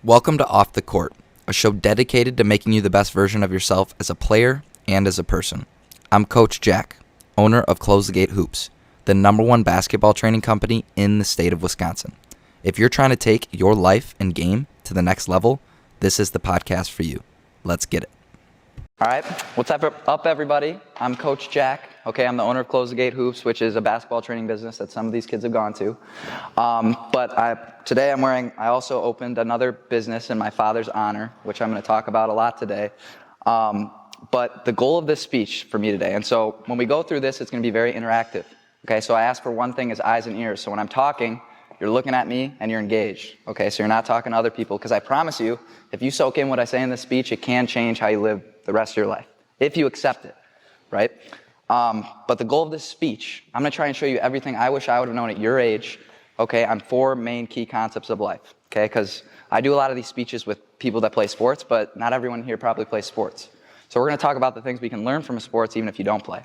Welcome to Off the Court, a show dedicated to making you the best version of yourself as a player and as a person. I'm Coach Jack, owner of Close the Gate Hoops, the #1 basketball training company in the state of Wisconsin. If you're trying to take your life and game to the next level, this is the podcast for you. Let's get it. All right, what's up, everybody? I'm Coach Jack. Okay, I'm the owner of Close the Gate Hoops, which is a basketball training business that some of these kids have gone to. Today I also opened another business in my father's honor, which I'm going to talk about a lot today. But the goal of this speech for me today, and so when we go through this, it's going to be very interactive. Okay, so I ask for one thing is eyes and ears. So when I'm talking, you're looking at me and you're engaged. Okay, so you're not talking to other people, because I promise you, if you soak in what I say in this speech, it can change how you live the rest of your life, if you accept it, right? But the goal of this speech, I'm going to try and show you everything I wish I would have known at your age, okay, on 4 main key concepts of life, okay? Because I do a lot of these speeches with people that play sports, but not everyone here probably plays sports. So we're going to talk about the things we can learn from sports even if you don't play,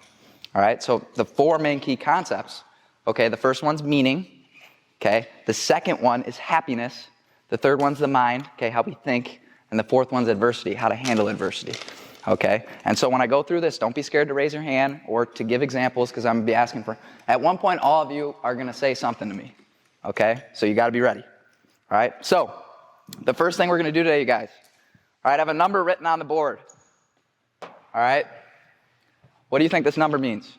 all right? So the 4 main key concepts, okay, the first one's meaning, okay? The second one is happiness. The third one's the mind, okay, how we think. And the fourth one's adversity, how to handle adversity. Okay, and so when I go through this, don't be scared to raise your hand or to give examples, because I'm going to be asking for, at one point, all of you are going to say something to me. Okay, so you got to be ready. All right, so the first thing we're going to do today, you guys. All right, I have a number written on the board. All right, what do you think this number means?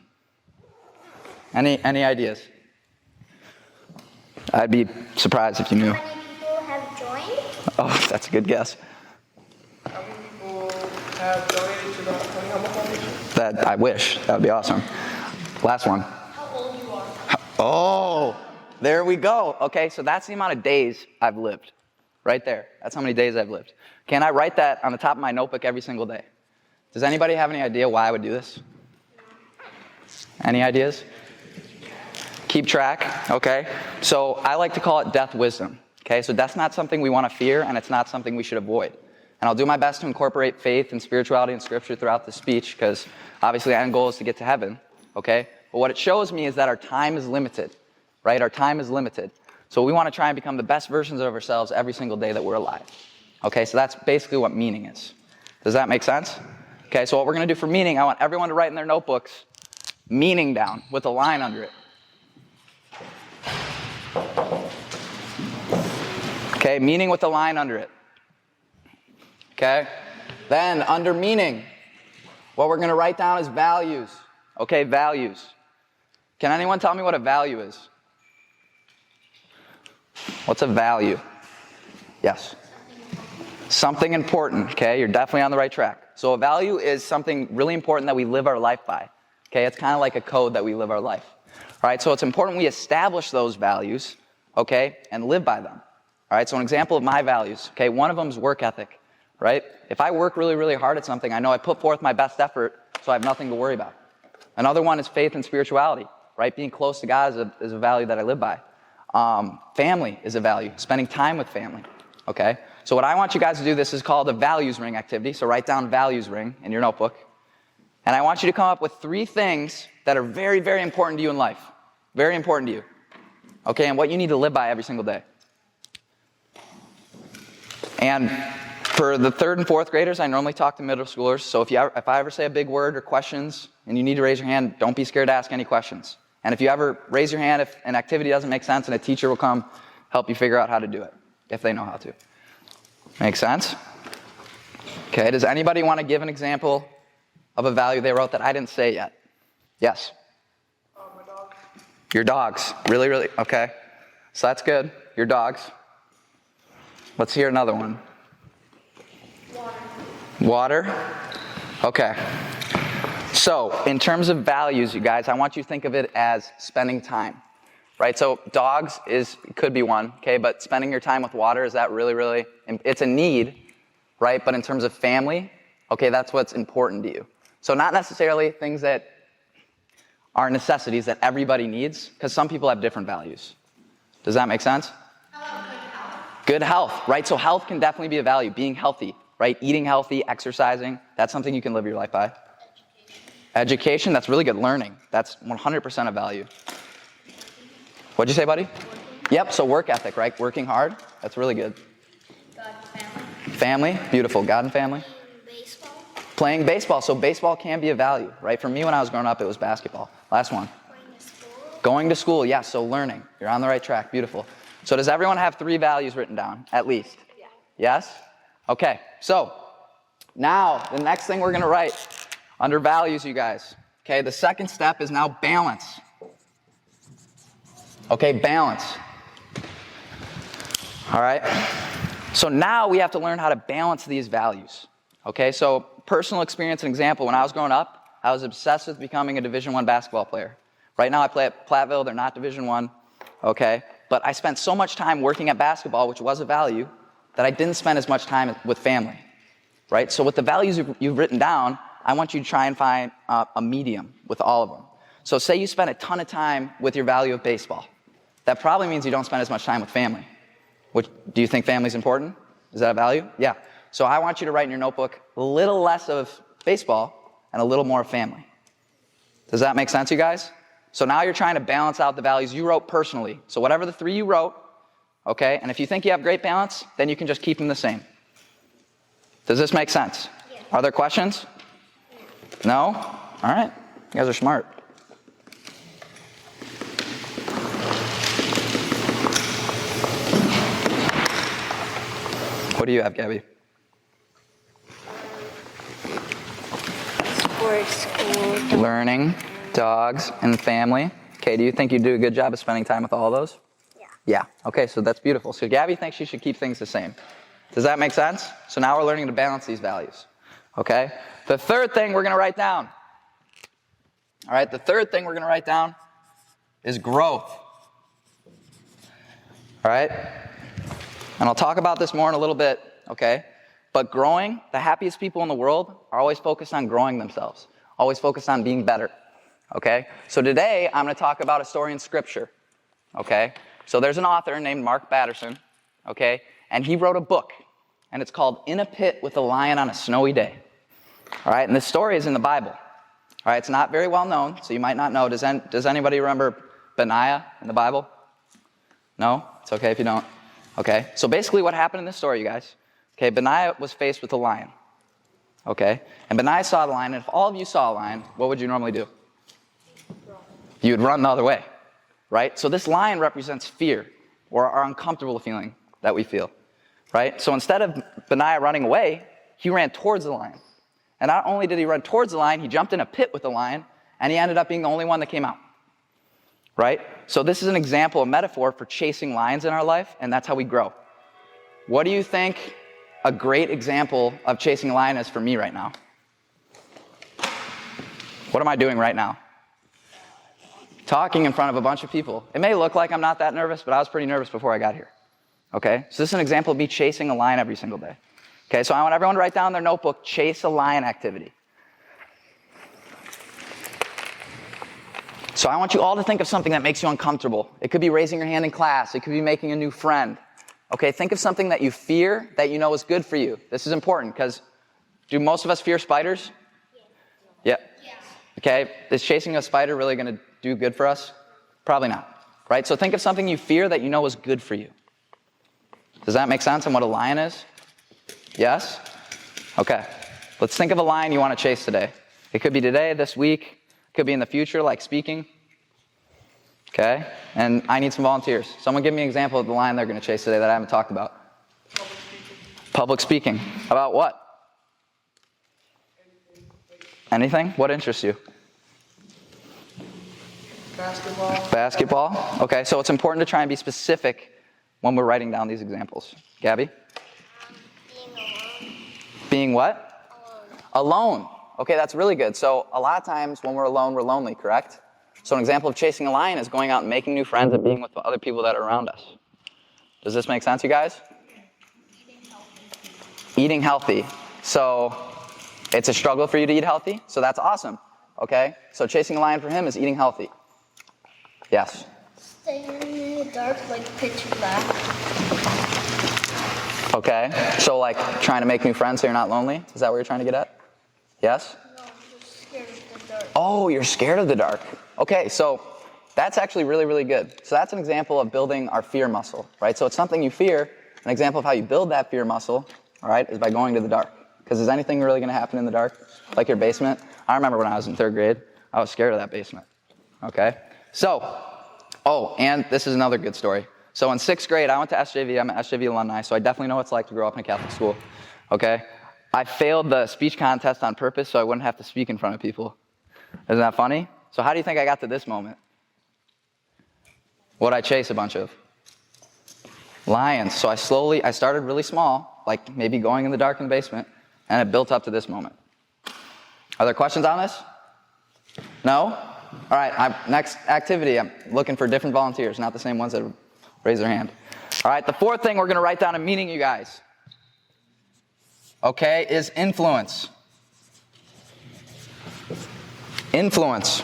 Any ideas? I'd be surprised if you knew. How many people have joined? Oh, that's a good guess. How many people have donated to the Tony Humble Foundation? That I wish. That would be awesome. Last one. How old you are? Oh, there we go. Okay, so that's the amount of days I've lived. Right there. That's how many days I've lived. Can I write that on the top of my notebook every single day? Does anybody have any idea why I would do this? Any ideas? Keep track, okay? So I like to call it death wisdom. Okay, so that's not something we want to fear, and it's not something we should avoid. And I'll do my best to incorporate faith and spirituality and scripture throughout the speech, because obviously the end goal is to get to heaven, okay? But what it shows me is that our time is limited, right? Our time is limited. So we want to try and become the best versions of ourselves every single day that we're alive. Okay, so that's basically what meaning is. Does that make sense? Okay, so what we're going to do for meaning, I want everyone to write in their notebooks meaning down with a line under it. Okay, meaning with a line under it. Okay, then under meaning, what we're going to write down is values. Okay, values. Can anyone tell me what a value is? What's a value? Yes. Something important, okay? You're definitely on the right track. So a value is something really important that we live our life by. Okay, it's kind of like a code that we live our life. All right, so it's important we establish those values, okay, and live by them. All right, so an example of my values, okay, one of them is work ethic, right? If I work really, really hard at something, I know I put forth my best effort, so I have nothing to worry about. Another one is faith and spirituality, right? Being close to God is a value that I live by. Family is a value, spending time with family, okay? So what I want you guys to do, this is called a values ring activity, so write down values ring in your notebook. And I want you to come up with 3 things that are very, very important to you in life. Very important to you. Okay, and what you need to live by every single day. And for the 3rd and 4th graders, I normally talk to middle schoolers. So if I ever say a big word or questions and you need to raise your hand, don't be scared to ask any questions. And if you ever raise your hand if an activity doesn't make sense, and a teacher will come help you figure out how to do it, if they know how to. Make sense? Okay, does anybody want to give an example of a value they wrote that I didn't say yet? Yes? My dog. Your dogs. Really, really? Okay. So that's good. Your dogs. Let's hear another one. Water? Okay. So, in terms of values, you guys, I want you to think of it as spending time. Right? So, dogs could be one, okay? But spending your time with water, is that really, really, it's a need, right? But in terms of family, okay, that's what's important to you. So not necessarily things that are necessities that everybody needs, because some people have different values. Does that make sense? Good health, right? So health can definitely be a value. Being healthy, right? Eating healthy, exercising, that's something you can live your life by. Education, that's really good. Learning, that's 100% a value. What'd you say, buddy? Yep, so work ethic, right? Working hard, that's really good. Family, beautiful. God and family. Baseball. Playing baseball, so baseball can be a value, right? For me, when I was growing up, it was basketball. Last one. Going to school. Going to school, yes, so learning. You're on the right track, beautiful. So does everyone have 3 values written down, at least? Yeah. Yes? Okay, so now the next thing we're going to write under values, you guys. Okay, the second step is now balance. Okay, balance. All right? So now we have to learn how to balance these values. Okay, so personal experience and example, when I was growing up, I was obsessed with becoming a Division I basketball player. Right now I play at Platteville, they're not Division I, okay? But I spent so much time working at basketball, which was a value, that I didn't spend as much time with family, right? So with the values you've written down, I want you to try and find a medium with all of them. So say you spend a ton of time with your value of baseball. That probably means you don't spend as much time with family. Do you think family is important? Is that a value? Yeah. So I want you to write in your notebook a little less of baseball and a little more of family. Does that make sense, you guys? So now you're trying to balance out the values you wrote personally. So whatever the 3 you wrote, okay, and if you think you have great balance, then you can just keep them the same. Does this make sense? Yeah. Are there questions? No? All right. You guys are smart. What do you have, Gabby? Sports, school. Learning, dogs, and family. Okay, do you think you do a good job of spending time with all of those? Yeah. Yeah. Okay, so that's beautiful. So Gabby thinks you should keep things the same. Does that make sense? So now we're learning to balance these values. Okay? The third thing we're going to write down. All right, the third thing we're going to write down is growth. All right? And I'll talk about this more in a little bit, okay? But growing, the happiest people in the world are always focused on growing themselves, always focused on being better, okay? So today, I'm going to talk about a story in Scripture, okay? So there's an author named Mark Batterson, okay? And he wrote a book, and it's called In a Pit with a Lion on a Snowy Day, all right? And this story is in the Bible, all right? It's not very well known, so you might not know. Does anybody remember Benaiah in the Bible? No? It's okay if you don't. Okay, so basically what happened in this story, you guys, okay, Benaiah was faced with a lion, okay, and Benaiah saw the lion, and if all of you saw a lion, what would you normally do? You would run the other way, right? So this lion represents fear, or our uncomfortable feeling that we feel, right? So instead of Benaiah running away, he ran towards the lion, and not only did he run towards the lion, he jumped in a pit with the lion, and he ended up being the only one that came out. Right? So this is an example, a metaphor for chasing lions in our life, and that's how we grow. What do you think a great example of chasing a lion is for me right now? What am I doing right now? Talking in front of a bunch of people. It may look like I'm not that nervous, but I was pretty nervous before I got here. Okay? So this is an example of me chasing a lion every single day. Okay, so I want everyone to write down in their notebook, chase a lion activity. So I want you all to think of something that makes you uncomfortable. It could be raising your hand in class. It could be making a new friend. Okay, think of something that you fear that you know is good for you. This is important because do most of us fear spiders? Yeah. Okay, is chasing a spider really going to do good for us? Probably not. Right? So think of something you fear that you know is good for you. Does that make sense on what a lion is? Yes? Okay. Let's think of a lion you want to chase today. It could be today, this week. Could be in the future, like speaking. Okay? And I need some volunteers. Someone give me an example of the lion they're going to chase today that I haven't talked about. Public speaking. About what? Anything? What interests you? Basketball? Okay, so it's important to try and be specific when we're writing down these examples. Gabby? Being alone. Being what? Alone. Okay, that's really good. So a lot of times when we're alone, we're lonely, correct? So an example of chasing a lion is going out and making new friends and being with other people that are around us. Does this make sense, you guys? Eating healthy. So it's a struggle for you to eat healthy, so that's awesome. Okay? So chasing a lion for him is eating healthy. Yes? Staying in the dark, like pitch black. Okay. So like trying to make new friends so you're not lonely? Is that what you're trying to get at? Yes? No, I'm just scared of the dark. Oh, you're scared of the dark. Okay, so that's actually really, really good. So that's an example of building our fear muscle, right? So it's something you fear. An example of how you build that fear muscle all right, is by going to the dark. Because is anything really going to happen in the dark? Like your basement? I remember when I was in 3rd grade, I was scared of that basement. Okay? So, and this is another good story. So in 6th grade, I went to SJV. I'm an SJV alumni, so I definitely know what it's like to grow up in a Catholic school. Okay? I failed the speech contest on purpose so I wouldn't have to speak in front of people. Isn't that funny? So how do you think I got to this moment? What'd I chase a bunch of? Lions. So I started really small, like maybe going in the dark in the basement, and it built up to this moment. Are there questions on this? No? All right, next activity, I'm looking for different volunteers, not the same ones that raise their hand. All right, the 4th thing we're going to write down a meaning, you guys, okay, is influence. Influence.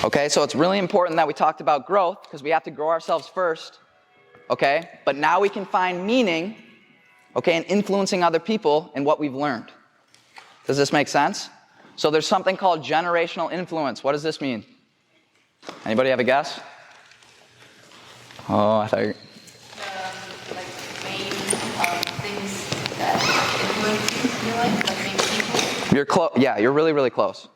Okay, so it's really important that we talked about growth because we have to grow ourselves first, okay? But now we can find meaning, okay, in influencing other people in what we've learned. Does this make sense? So there's something called generational influence. What does this mean? Anybody have a guess? Oh, I thought you... Like main things that influence you in your life, like main people. You're close. Yeah, you're really, really close.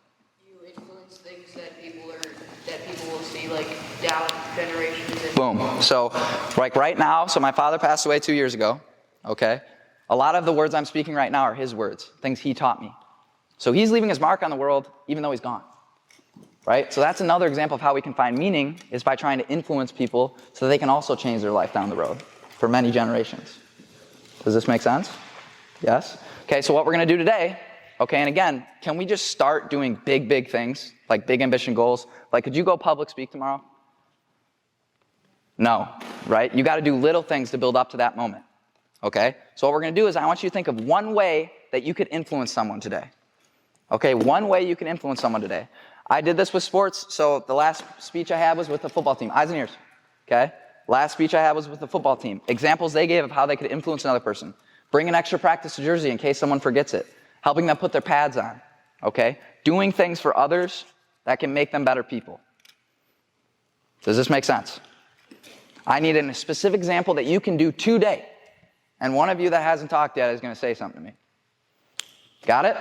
You influence things that people will see like down generations. And Boom. So, like right now, so my father passed away 2 years ago, okay? A lot of the words I'm speaking right now are his words, things he taught me. So he's leaving his mark on the world even though he's gone, right? So that's another example of how we can find meaning is by trying to influence people so that they can also change their life down the road for many generations. Does this make sense? Yes? Okay, so what we're going to do today, okay, and again, can we just start doing big, big things, like big ambition goals? Like, could you go public speak tomorrow? No, right? You got to do little things to build up to that moment, okay? So what we're going to do is I want you to think of one way that you could influence someone today. Okay, one way you can influence someone today. I did this with sports, so the last speech I had was with the football team. Eyes and ears, okay? Last speech I had was with the football team. Examples they gave of how they could influence another person. Bring an extra practice jersey in case someone forgets it. Helping them put their pads on, okay? Doing things for others that can make them better people. Does this make sense? I need a specific example that you can do today. And one of you that hasn't talked yet is going to say something to me. Got it?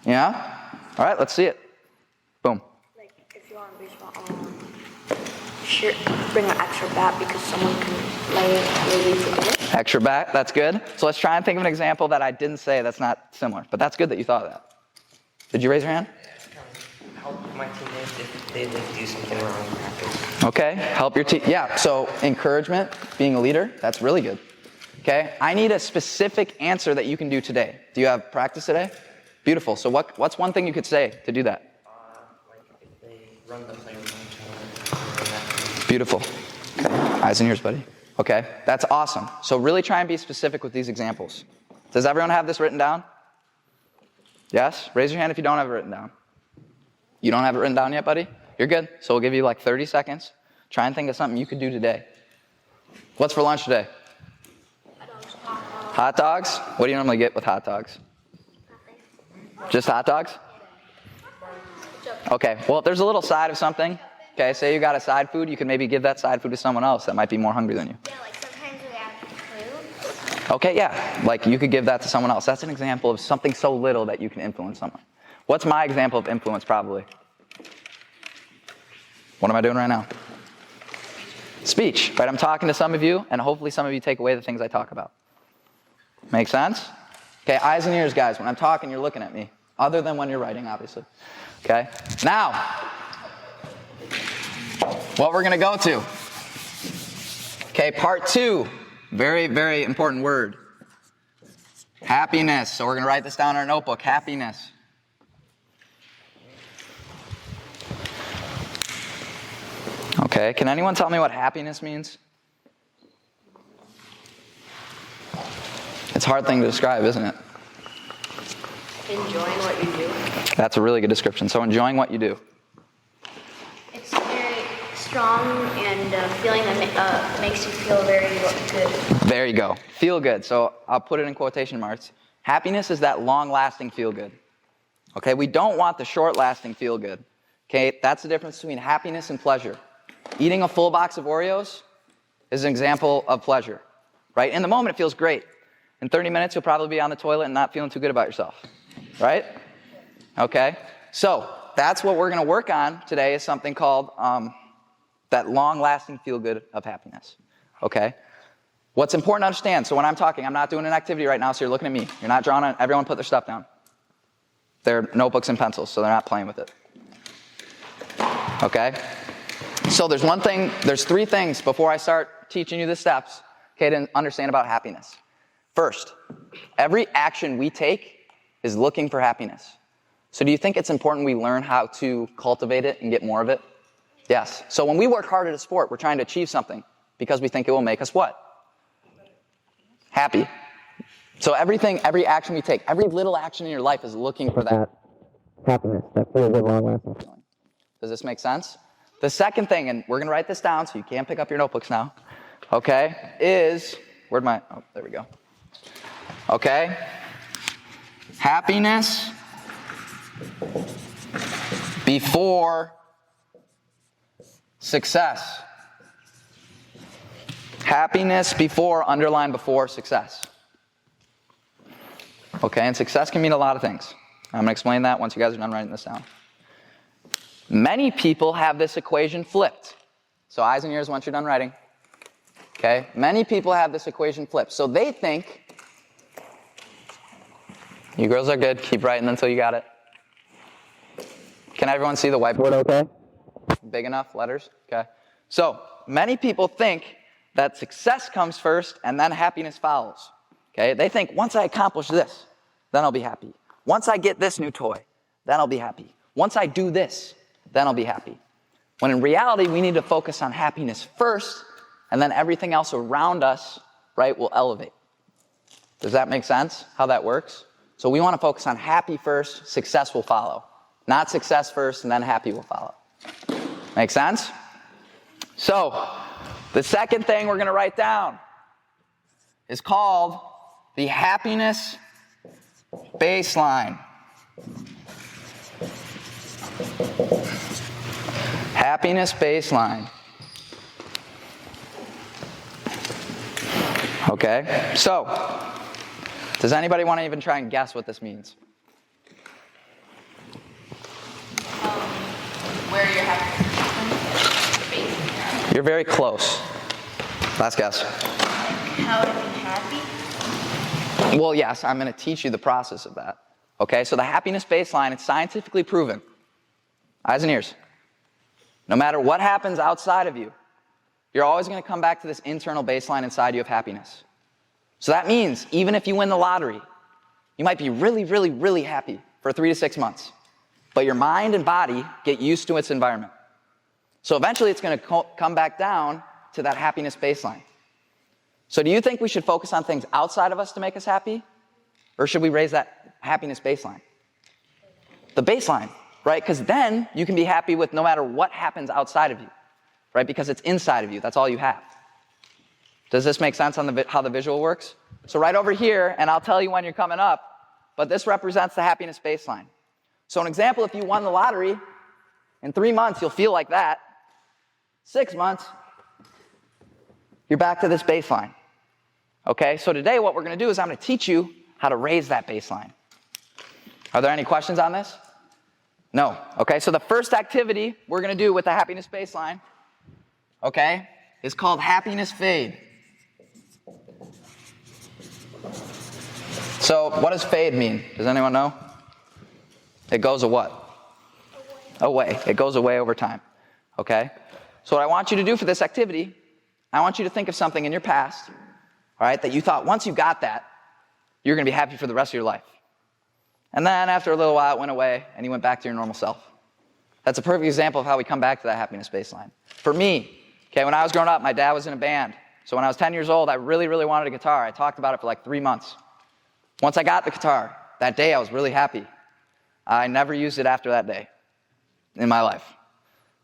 Yeah? All right, let's see it. Boom. Like, if you want to baseball, sure, bring an extra bat because someone can maybe forget it. Extra bat, that's good. So let's try and think of an example that I didn't say that's not similar. But that's good that you thought of that. Did you raise your hand? Help my teammates if they do something wrong in practice. Okay, help your team. Yeah, so encouragement, being a leader, that's really good. Okay, I need a specific answer that you can do today. Do you have practice today? Beautiful. So what's one thing you could say to do that? Like if they run the play wrong. Beautiful. Okay. Eyes and ears, buddy. Okay, that's awesome. So really try and be specific with these examples. Does everyone have this written down? Yes? Raise your hand if you don't have it written down. You don't have it written down yet, buddy? You're good. So we'll give you like 30 seconds. Try and think of something you could do today. What's for lunch today? Hot dogs? What do you normally get with hot dogs? Just hot dogs? Okay, well, if there's a little side of something, okay, say you got a side food, you can maybe give that side food to someone else that might be more hungry than you. Yeah, like sometimes we have food. Okay, yeah, like you could give that to someone else. That's an example of something so little that you can influence someone. What's my example of influence, probably? What am I doing right now? Speech, right? I'm talking to some of you, and hopefully some of you take away the things I talk about. Make sense? Okay, eyes and ears, guys. When I'm talking, you're looking at me. Other than when you're writing, obviously. Okay? Now, what we're going to go to. Okay, part 2. Very, very important word. Happiness. So we're going to write this down in our notebook. Happiness. Okay, can anyone tell me what happiness means? It's a hard thing to describe, isn't it? Enjoying what you do. That's a really good description. So enjoying what you do. It's very strong and feeling that makes you feel very good. There you go. Feel good. So I'll put it in quotation marks. Happiness is that long-lasting feel good. Okay, we don't want the short-lasting feel good. Okay, that's the difference between happiness and pleasure. Eating a full box of Oreos is an example of pleasure. right? In the moment, it feels great. In 30 minutes, you'll probably be on the toilet and not feeling too good about yourself, right? Okay, so that's what we're going to work on today is something called that long-lasting feel-good of happiness, okay? What's important to understand, so when I'm talking, I'm not doing an activity right now, so you're looking at me. You're not drawing on, everyone put their stuff down. They're notebooks and pencils, so they're not playing with it. Okay? So there's three things before I start teaching you the steps, okay, to understand about happiness. First, every action we take is looking for happiness. So do you think it's important we learn how to cultivate it and get more of it? Yes. So when we work hard at a sport, we're trying to achieve something because we think it will make us what? Happy. So every action we take, every little action in your life is looking for that happiness, that feel-good, long-lasting feeling. Does this make sense? The second thing, and we're going to write this down so you can't pick up your notebooks now, okay, is, there we go. Okay, happiness before success. Happiness before, underline before success. Okay, and success can mean a lot of things. I'm going to explain that once you guys are done writing this down. Many people have this equation flipped. So eyes and ears once you're done writing. Okay, many people have this equation flipped. So they think, you girls are good, keep writing until you got it. Can everyone see the whiteboard okay? Big enough, letters? Okay. So many people think that success comes first and then happiness follows. Okay, they think once I accomplish this, then I'll be happy. Once I get this new toy, then I'll be happy. Once I do this, then I'll be happy. When in reality, we need to focus on happiness first, and then everything else around us, right, will elevate. Does that make sense, how that works? So we want to focus on happy first, success will follow. Not success first, and then happy will follow. Make sense? So, the second thing we're going to write down is called the happiness baseline. Happiness baseline. Okay, so does anybody want to even try and guess what this means? Where you're happy. You're very close. Last guess. How to be happy? Well, yes, I'm going to teach you the process of that. Okay, so the happiness baseline, it's scientifically proven. Eyes and ears. No matter what happens outside of you, you're always going to come back to this internal baseline inside you of happiness. So that means even if you win the lottery, you might be really, really, really happy for 3 to 6 months. But your mind and body get used to its environment. So eventually it's going to come back down to that happiness baseline. So do you think we should focus on things outside of us to make us happy? Or should we raise that happiness baseline? The baseline, right? Because then you can be happy with no matter what happens outside of you, right? Because it's inside of you. That's all you have. Does this make sense on how the visual works? So right over here, and I'll tell you when you're coming up, but this represents the happiness baseline. So an example, if you won the lottery, in 3 months you'll feel like that. 6 months, you're back to this baseline. Okay, so today what we're going to do is I'm going to teach you how to raise that baseline. Are there any questions on this? No. Okay, so the first activity we're going to do with the happiness baseline, okay, is called happiness fade. So what does fade mean? Does anyone know? It goes a what? Away. It goes away over time. Okay? So what I want you to do for this activity, I want you to think of something in your past, all right, that you thought once you got that, you're going to be happy for the rest of your life. And then after a little while, it went away, and you went back to your normal self. That's a perfect example of how we come back to that happiness baseline. For me, okay, when I was growing up, my dad was in a band. So when I was 10 years old, I really, really wanted a guitar. I talked about it for like 3 months. Once I got the guitar, that day I was really happy. I never used it after that day in my life.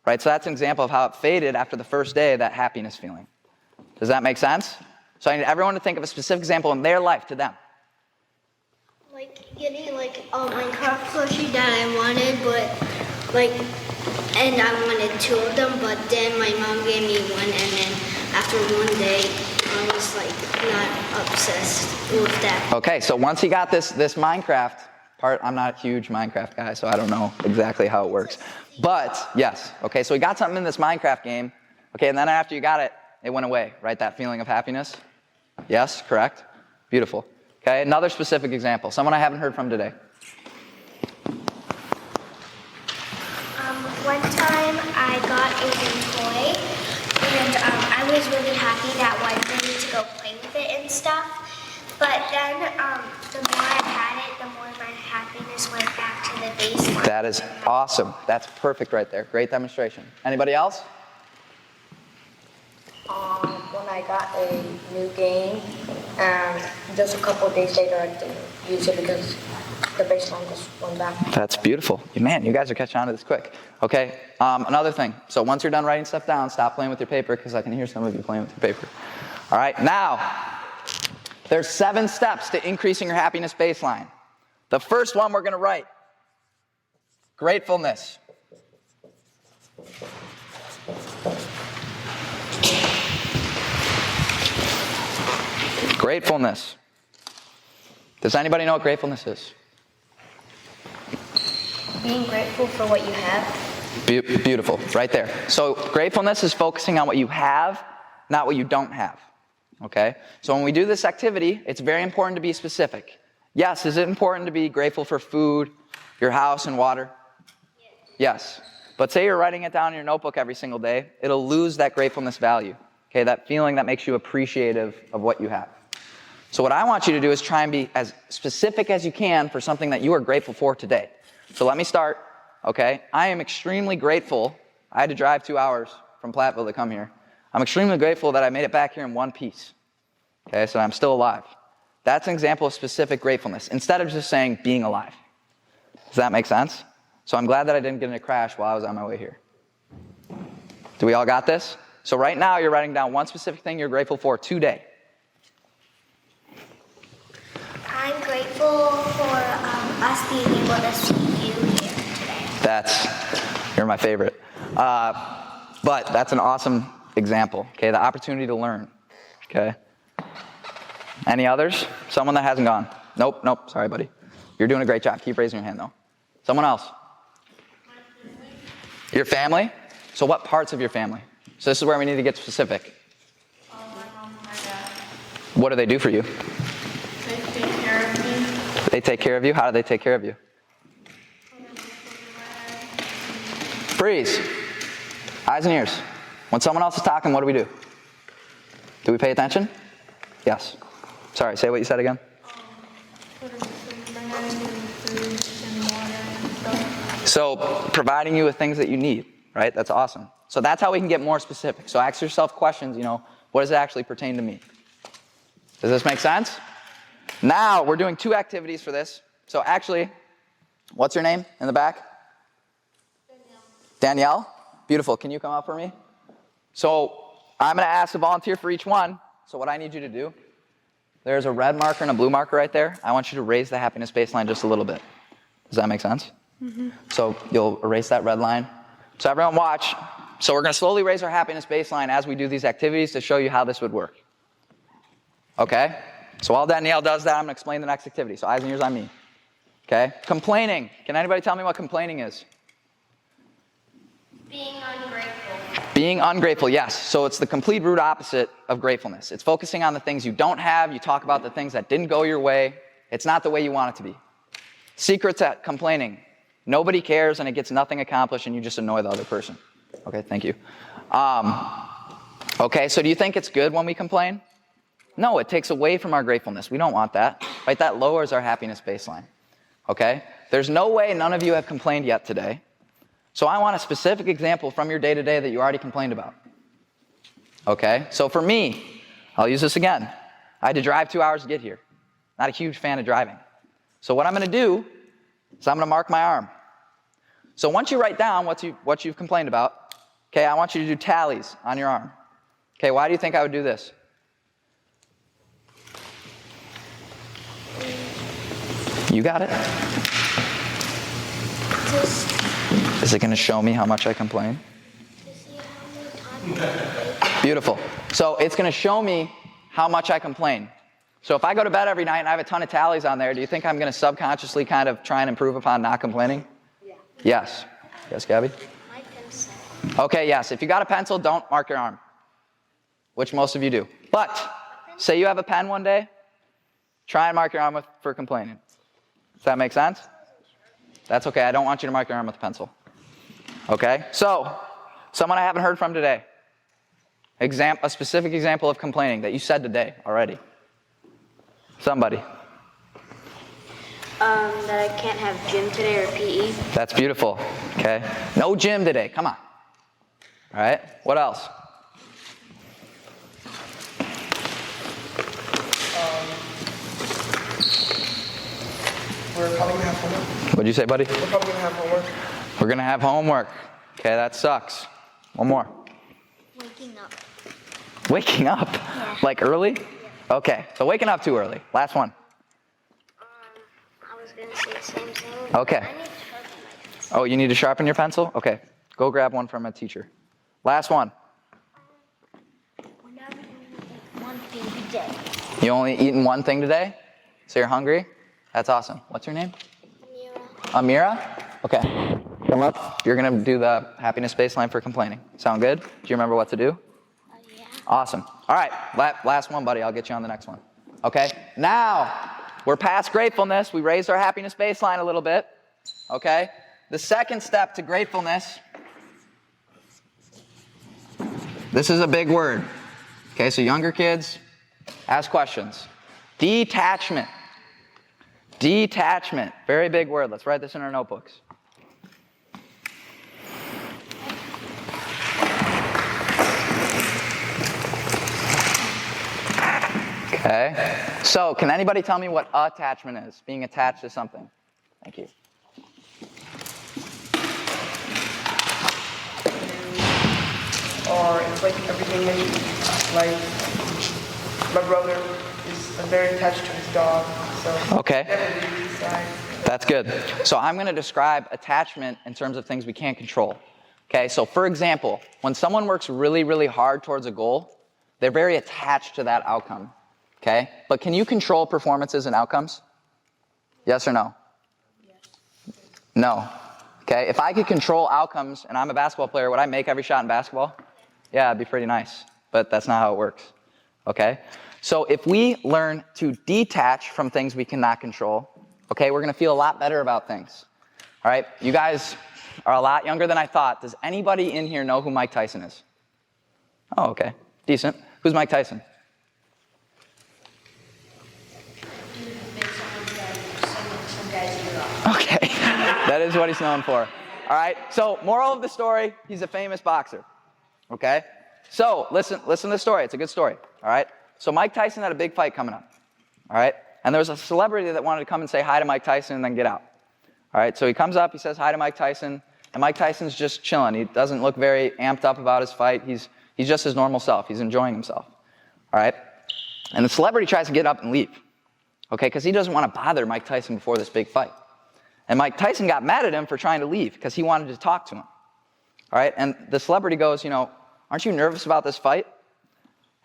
Right? So that's an example of how it faded after the first day, that happiness feeling. Does that make sense? So I need everyone to think of a specific example in their life to them. Like getting Minecraft plushie that I wanted, and I wanted 2 of them, but then my mom gave me one, and then after one day, I was like not obsessed with that. Okay, so once he got this Minecraft part, I'm not a huge Minecraft guy, so I don't know exactly how it works. But, yes, okay, so he got something in this Minecraft game, okay, and then after you got it, it went away, right? That feeling of happiness? Yes, correct? Beautiful. Okay, another specific example, someone I haven't heard from today. One time I got a new toy, and I was really happy that I was ready to go play with it and stuff. But then the more I had it, the more my happiness went back to the baseline. That is awesome. That's perfect right there. Great demonstration. Anybody else? When I got a new game, just a couple of days later, I didn't use it because the baseline just went back. That's beautiful. Man, you guys are catching on to this quick. Okay, another thing. So once you're done writing stuff down, stop playing with your paper because I can hear some of you playing with your paper. All right, now, there's 7 steps to increasing your happiness baseline. The first one we're going to write, gratefulness. Gratefulness. Does anybody know what gratefulness is? Being grateful for what you have. Beautiful, right there. So gratefulness is focusing on what you have, not what you don't have. Okay? So when we do this activity, it's very important to be specific. Yes, is it important to be grateful for food, your house, and water? Yes. But say you're writing it down in your notebook every single day, it'll lose that gratefulness value. Okay, that feeling that makes you appreciative of what you have. So what I want you to do is try and be as specific as you can for something that you are grateful for today. So let me start, okay? I am extremely grateful. I had to drive 2 hours from Platteville to come here. I'm extremely grateful that I made it back here in one piece. Okay, so I'm still alive. That's an example of specific gratefulness, instead of just saying being alive. Does that make sense? So I'm glad that I didn't get in a crash while I was on my way here. Do we all got this? So right now you're writing down one specific thing you're grateful for today. I'm grateful for us being able to see you here today. You're my favorite. But that's an awesome example, okay? The opportunity to learn, okay? Any others? Someone that hasn't gone? Nope, sorry, buddy. You're doing a great job. Keep raising your hand, though. Someone else? Your family? So what parts of your family? So this is where we need to get specific. My mom and my dad. What do they do for you? They take care of me. They take care of you? How do they take care of you? Freeze. Eyes and ears. When someone else is talking, what do? Do we pay attention? Yes. Sorry, say what you said again. So providing you with things that you need, right? That's awesome. So that's how we can get more specific. So ask yourself questions, what does it actually pertain to me? Does this make sense? Now we're doing 2 activities for this. So actually, what's your name in the back? Danielle? Beautiful. Can you come up for me? So I'm going to ask a volunteer for each one. So what I need you to do, there's a red marker and a blue marker right there. I want you to raise the happiness baseline just a little bit. Does that make sense? Mm-hmm. So you'll erase that red line. So everyone watch. So we're going to slowly raise our happiness baseline as we do these activities to show you how this would work. Okay? So while Danielle does that, I'm going to explain the next activity. So eyes and ears on me. Okay? Complaining. Can anybody tell me what complaining is? Being ungrateful. Being ungrateful, yes. So it's the complete root opposite of gratefulness. It's focusing on the things you don't have. You talk about the things that didn't go your way. It's not the way you want it to be. Secrets at complaining. Nobody cares and it gets nothing accomplished and you just annoy the other person. Okay, thank you. Okay, so do you think it's good when we complain? No, it takes away from our gratefulness. We don't want that. Right? That lowers our happiness baseline. Okay? There's no way none of you have complained yet today. So I want a specific example from your day-to-day that you already complained about. Okay? So for me, I'll use this again. I had to drive 2 hours to get here. Not a huge fan of driving. So what I'm going to do is I'm going to mark my arm. So once you write down what you've complained about, okay, I want you to do tallies on your arm. Okay, why do you think I would do this? You got it? Is it going to show me how much I complain? To see how many times Beautiful. So it's going to show me how much I complain. So if I go to bed every night and I have a ton of tallies on there, do you think I'm going to subconsciously kind of try and improve upon not complaining? Yeah. Yes. Yes, Gabby? My pencil. Okay, yes. If you got a pencil, don't mark your arm, which most of you do. But say you have a pen one day, try and mark your arm for complaining. Does that make sense? That's okay. I don't want you to mark your arm with a pencil. Okay? So, someone I haven't heard from today. A specific example of complaining that you said today already. Somebody. That I can't have gym today or PE. That's beautiful. Okay? No gym today. Come on. All right? What else? We're probably gonna have homework. What'd you say, buddy? We're probably gonna have homework. We're going to have homework. Okay, that sucks. One more. Waking up. Waking up? Like early? Okay, so waking up too early. Last one. I was gonna say the same thing. Okay. I need to sharpen my pencil. Oh, you need to sharpen your pencil? Okay, go grab one from a teacher. Last one. We're not gonna eat one thing today. You only eaten one thing today? So you're hungry? That's awesome. What's your name? Amira? Okay. Come up. You're going to do the happiness baseline for complaining. Sound good? Do you remember what to do? Yeah. Awesome. All right. Last one, buddy. I'll get you on the next one. Okay? Now, we're past gratefulness. We raised our happiness baseline a little bit. Okay? The second step to gratefulness, this is a big word. Okay, so younger kids, ask questions. Detachment. Detachment. Very big word. Let's write this in our notebooks. Okay. So, can anybody tell me what attachment is? Being attached to something. Thank you. Or it's like everything in like my brother is very attached to his dog, so Okay. never leaves his side. That's good. So I'm going to describe attachment in terms of things we can't control. Okay, so for example, when someone works really, really hard towards a goal, they're very attached to that outcome. Okay, but can you control performances and outcomes? Yes or no? Yes. No. Okay, if I could control outcomes and I'm a basketball player, would I make every shot in basketball? Yeah, it'd be pretty nice, but that's not how it works. Okay, so if we learn to detach from things we cannot control, okay, we're going to feel a lot better about things. All right, you guys are a lot younger than I thought. Does anybody in here know who Mike Tyson is? Oh, okay, decent. Who's Mike Tyson? Okay, that is what he's known for. All right, so moral of the story, he's a famous boxer. Okay, so listen to the story. It's a good story. All right, so Mike Tyson had a big fight coming up. All right, and there was a celebrity that wanted to come and say hi to Mike Tyson and then get out. All right, so he comes up, he says hi to Mike Tyson, and Mike Tyson's just chilling. He doesn't look very amped up about his fight. He's just his normal self. He's enjoying himself. All right, and the celebrity tries to get up and leave. Okay, because he doesn't want to bother Mike Tyson before this big fight. And Mike Tyson got mad at him for trying to leave because he wanted to talk to him. All right, and the celebrity goes, aren't you nervous about this fight?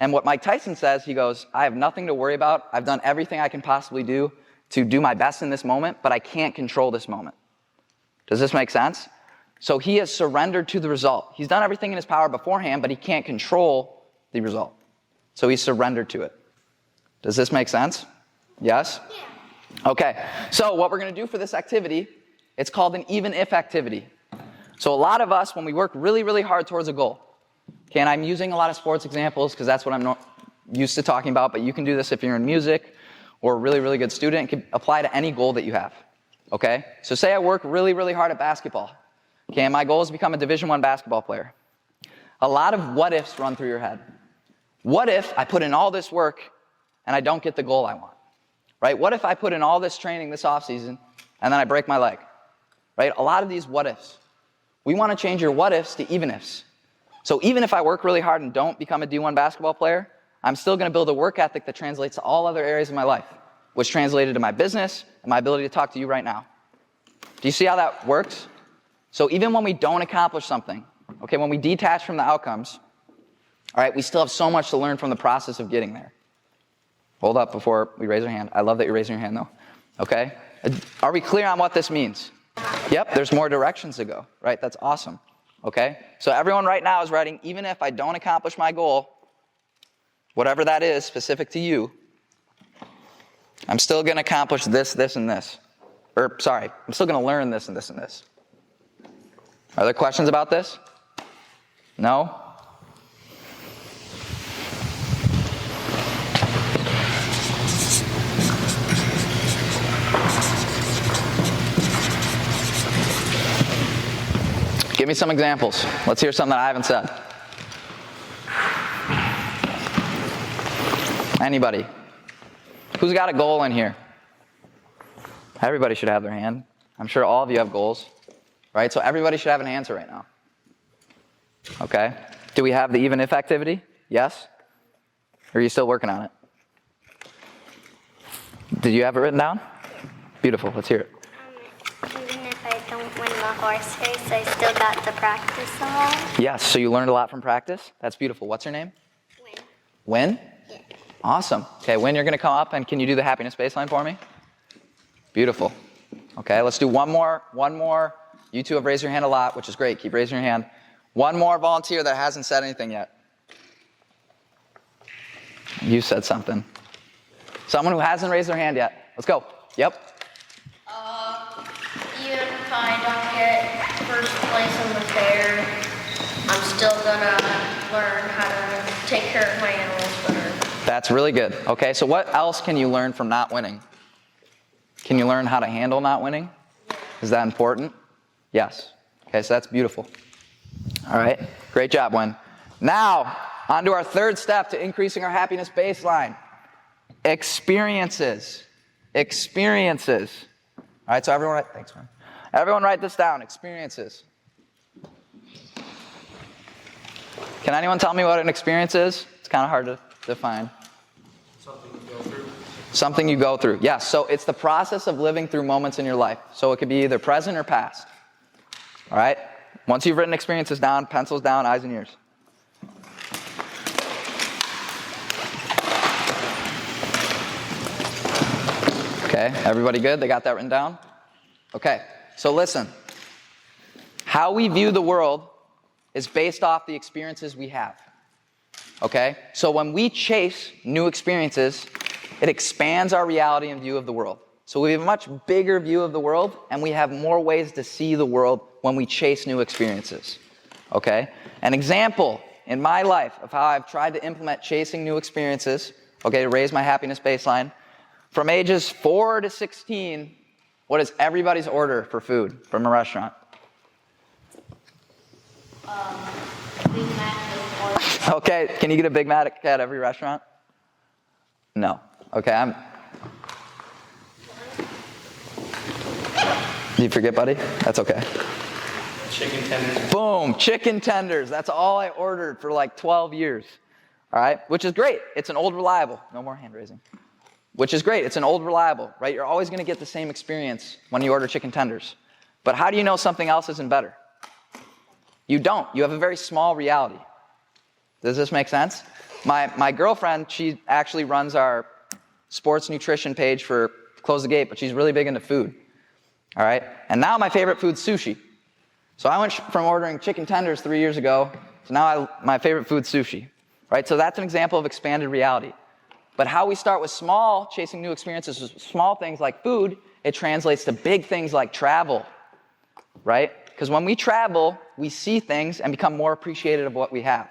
And what Mike Tyson says, he goes, I have nothing to worry about. I've done everything I can possibly do to do my best in this moment, but I can't control this moment. Does this make sense? So he has surrendered to the result. He's done everything in his power beforehand, but he can't control the result. So he's surrendered to it. Does this make sense? Yes? Yeah. Okay, so what we're going to do for this activity, it's called an even if activity. So a lot of us, when we work really, really hard towards a goal, okay, and I'm using a lot of sports examples because that's what I'm used to talking about, but you can do this if you're in music or a really, really good student. It can apply to any goal that you have, okay? So say I work really, really hard at basketball, okay, and my goal is to become a Division I basketball player. A lot of what ifs run through your head. What if I put in all this work and I don't get the goal I want? Right? What if I put in all this training this offseason and then I break my leg? Right? A lot of these what ifs. We want to change your what ifs to even ifs. So even if I work really hard and don't become a D1 basketball player, I'm still going to build a work ethic that translates to all other areas of my life, which translated to my business and my ability to talk to you right now. Do you see how that works? So even when we don't accomplish something, okay, when we detach from the outcomes, all right, we still have so much to learn from the process of getting there. Hold up before we raise our hand. I love that you're raising your hand, though. Okay? Are we clear on what this means? Yep, there's more directions to go, right? That's awesome. Okay? So everyone right now is writing, even if I don't accomplish my goal, whatever that is specific to you, I'm still going to accomplish this, this, and this. I'm still going to learn this and this and this. Are there questions about this? No? Give me some examples. Let's hear something that I haven't said. Anybody? Who's got a goal in here? Everybody should have their hand. I'm sure all of you have goals, right? So everybody should have an answer right now. Okay? Do we have the even if activity? Yes? Or are you still working on it? Did you have it written down? Beautiful. Let's hear it. Even if I don't win the horse race, I still got to practice a lot. Yes, so you learned a lot from practice. That's beautiful. What's your name? Win. Win? Yeah. Awesome. Okay, Win, you're going to come up and can you do the happiness baseline for me? Beautiful. Okay, let's do one more. You two have raised your hand a lot, which is great. Keep raising your hand. One more volunteer that hasn't said anything yet. You said something. Someone who hasn't raised their hand yet. Let's go. Yep. Even if I don't get first place in the fair, I'm still gonna learn how to take care of my animals better. That's really good. Okay, so what else can you learn from not winning? Can you learn how to handle not winning? Is that important? Yes. Okay, so that's beautiful. All right, great job, Wen. Now, on to our third step to increasing our happiness baseline. Experiences. Experiences. All right, so everyone thanks, man. Everyone write this down, experiences. Can anyone tell me what an experience is? It's kind of hard to define. Something you go through. Something you go through. Yes, so it's the process of living through moments in your life. So it could be either present or past. All right? Once you've written experiences down, pencils down, eyes and ears. Okay, everybody good? They got that written down? Okay, so listen. How we view the world is based off the experiences we have. Okay? So when we chase new experiences, it expands our reality and view of the world. So we have a much bigger view of the world, and we have more ways to see the world when we chase new experiences. Okay? An example in my life of how I've tried to implement chasing new experiences, okay, to raise my happiness baseline, from ages 4 to 16, what is everybody's order for food from a restaurant? Big Mac with orange. Okay, can you get a Big Mac at every restaurant? No. Okay, Did you forget, buddy? That's okay. Chicken tenders. Boom, chicken tenders. That's all I ordered for like 12 years. All right, which is great. It's an old reliable. No more hand raising. Which is great. It's an old reliable, right? You're always going to get the same experience when you order chicken tenders. But how do you know something else isn't better? You don't. You have a very small reality. Does this make sense? My girlfriend, she actually runs our sports nutrition page for Close the Gate, but she's really big into food. All right? And now my favorite food's sushi. So I went from ordering chicken tenders 3 years ago to now my favorite food's sushi. Right? So that's an example of expanded reality. But how we start with small, chasing new experiences with small things like food, it translates to big things like travel. Right? Because when we travel, we see things and become more appreciative of what we have.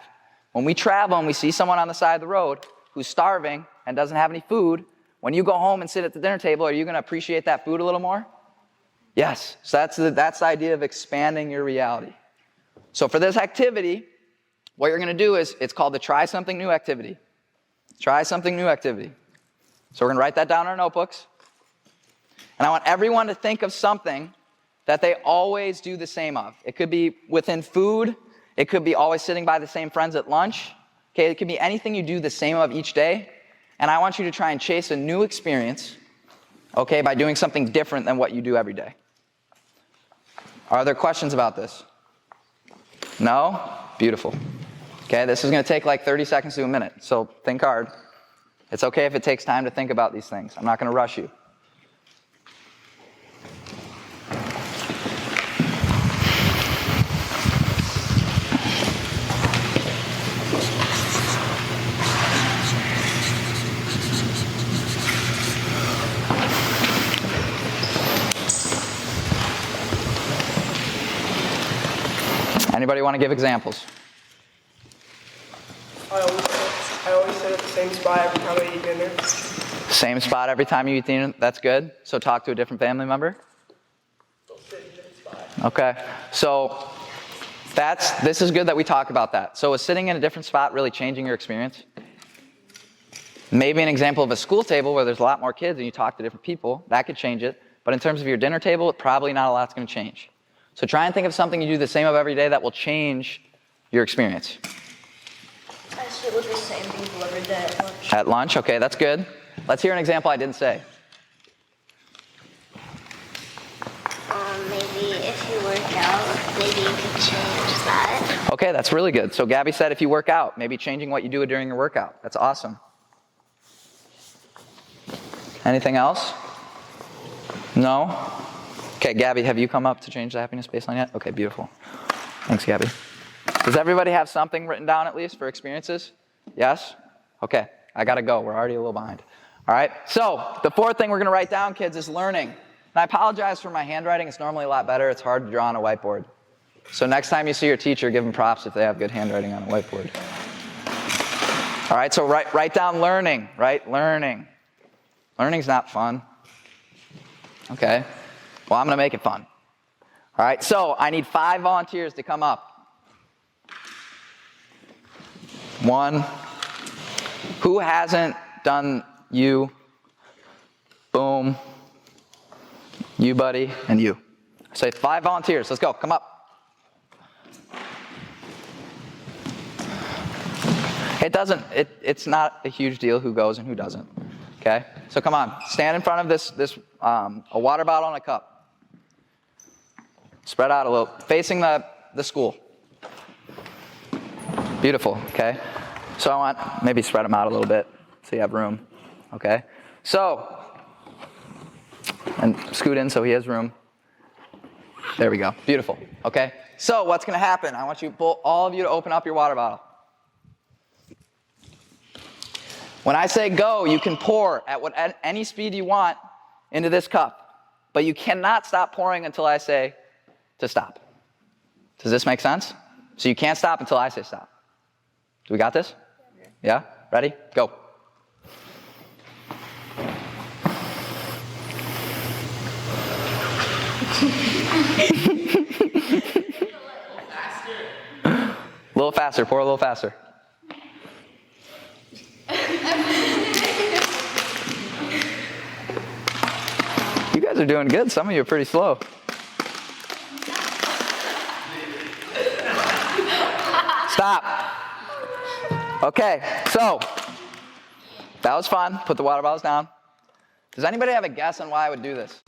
When we travel and we see someone on the side of the road who's starving and doesn't have any food, when you go home and sit at the dinner table, are you going to appreciate that food a little more? Yes. So that's the idea of expanding your reality. So for this activity, what you're going to do is, it's called the Try Something New activity. Try something new activity. So we're going to write that down in our notebooks. And I want everyone to think of something that they always do the same of. It could be within food. It could be always sitting by the same friends at lunch. Okay, it could be anything you do the same of each day. And I want you to try and chase a new experience, okay, by doing something different than what you do every day. Are there questions about this? No? Beautiful. Okay, this is going to take like 30 seconds to a minute, so think hard. It's okay if it takes time to think about these things. I'm not going to rush you. Anybody want to give examples? I always sit at the same spot every time I eat dinner. Same spot every time you eat dinner? That's good. So talk to a different family member? They'll sit in a different spot. Okay. So this is good that we talk about that. So is sitting in a different spot really changing your experience? Maybe an example of a school table where there's a lot more kids and you talk to different people, that could change it. But in terms of your dinner table, probably not a lot's going to change. So try and think of something you do the same of every day that will change your experience. I sit with the same people every day at lunch. At lunch, okay, that's good. Let's hear an example I didn't say. Maybe if you work out, maybe you could change that. Okay, that's really good. So Gabby said if you work out, maybe changing what you do during your workout. That's awesome. Anything else? No? Okay, Gabby, have you come up to change the happiness baseline yet? Okay, beautiful. Thanks, Gabby. Does everybody have something written down at least for experiences? Yes? Okay, I gotta go. We're already a little behind. All right, so the fourth thing we're gonna write down, kids, is learning. And I apologize for my handwriting. It's normally a lot better. It's hard to draw on a whiteboard. So next time you see your teacher, give them props if they have good handwriting on a whiteboard. All right, so write down learning, right? Learning. Learning's not fun. Okay. Well, I'm going to make it fun. All right, so I need 5 volunteers to come up. 1. Who hasn't done you? Boom. You, buddy, and you. Say 5 volunteers. Let's go. Come up. It's not a huge deal who goes and who doesn't. Okay? So come on. Stand in front of a water bottle and a cup. Spread out a little, facing the school. Beautiful, okay? So I want, maybe spread them out a little bit so you have room, okay? So, and scoot in so he has room. There we go, beautiful, okay? So what's gonna happen? I want all of you to open up your water bottle. When I say go, you can pour at any speed you want into this cup, but you cannot stop pouring until I say to stop. Does this make sense? So you can't stop until I say stop. Do we got this? Yeah? Ready? Go. A little faster. Pour a little faster. You guys are doing good. Some of you are pretty slow. Stop. Okay, so that was fun. Put the water bottles down. Does anybody have a guess on why I would do this?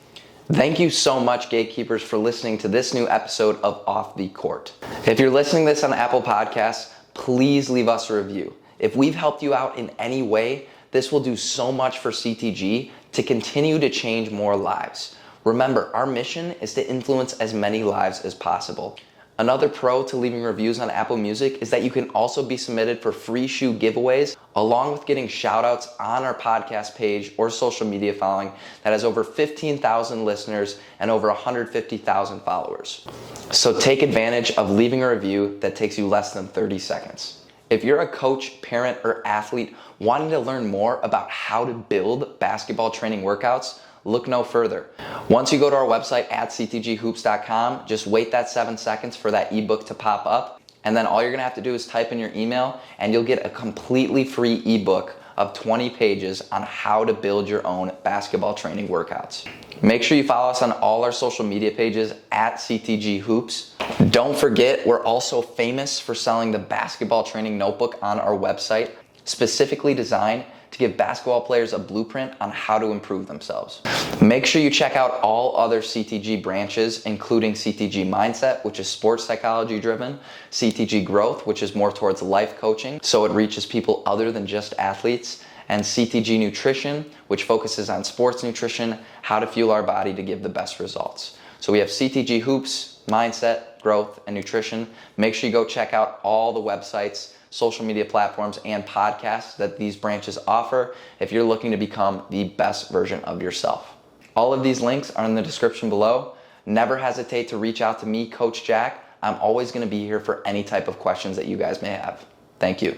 Thank you so much, Gatekeepers, for listening to this new episode of Off the Court. If you're listening to this on Apple Podcasts, please leave us a review. If we've helped you out in any way, this will do so much for CTG to continue to change more lives. Remember, our mission is to influence as many lives as possible. Another pro to leaving reviews on Apple Music is that you can also be submitted for free shoe giveaways, along with getting shout outs on our podcast page or social media following that has over 15,000 listeners and over 150,000 followers. So take advantage of leaving a review that takes you less than 30 seconds. If you're a coach, parent, or athlete wanting to learn more about how to build basketball training workouts, look no further. Once you go to our website at ctghoops.com, just wait that 7 seconds for that ebook to pop up, and then all you're gonna have to do is type in your email and you'll get a completely free ebook of 20 pages on how to build your own basketball training workouts. Make sure you follow us on all our social media pages at CTG Hoops. Don't forget, we're also famous for selling the basketball training notebook on our website, specifically designed to give basketball players a blueprint on how to improve themselves. Make sure you check out all other CTG branches, including CTG Mindset, which is sports psychology driven, CTG Growth, which is more towards life coaching, so it reaches people other than just athletes, and CTG Nutrition, which focuses on sports nutrition, how to fuel our body to give the best results. So we have CTG Hoops, Mindset, Growth, and Nutrition. Make sure you go check out all the websites, social media platforms, and podcasts that these branches offer if you're looking to become the best version of yourself. All of these links are in the description below. Never hesitate to reach out to me, Coach Jack. I'm always going to be here for any type of questions that you guys may have. Thank you.